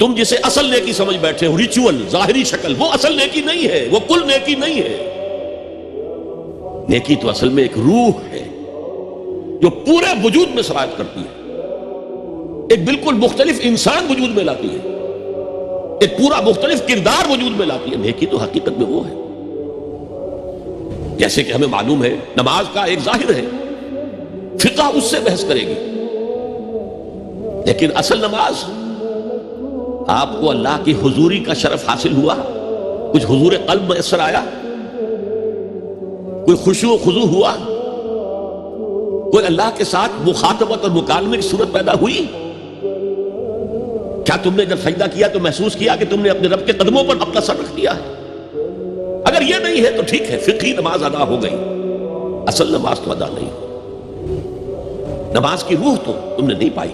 تم جسے اصل نیکی سمجھ بیٹھے ہو، ریچول، ظاہری شکل، وہ اصل نیکی نہیں ہے، وہ کل نیکی نہیں ہے۔ نیکی تو اصل میں ایک روح ہے جو پورے وجود میں سرایت کرتی ہے، ایک بالکل مختلف انسان وجود میں لاتی ہے، ایک پورا مختلف کردار وجود میں لاتی ہے۔ نیکی تو حقیقت میں وہ ہے، جیسے کہ ہمیں معلوم ہے نماز کا ایک ظاہر ہے، فقہ اس سے بحث کرے گی، لیکن اصل نماز آپ کو اللہ کی حضوری کا شرف حاصل ہوا، کچھ حضور قلب میسر آیا، کوئی خشوع و خضوع ہوا، کوئی اللہ کے ساتھ مخاطبت اور مکالمے کی صورت پیدا ہوئی؟ کیا تم نے جب سجدہ کیا تو محسوس کیا کہ تم نے اپنے رب کے قدموں پر اپنا سر رکھ دیا ہے؟ اگر یہ نہیں ہے تو ٹھیک ہے، فقہی نماز ادا ہو گئی، اصل نماز تو ادا نہیں۔ نماز کی روح تو تم نے نہیں پائی۔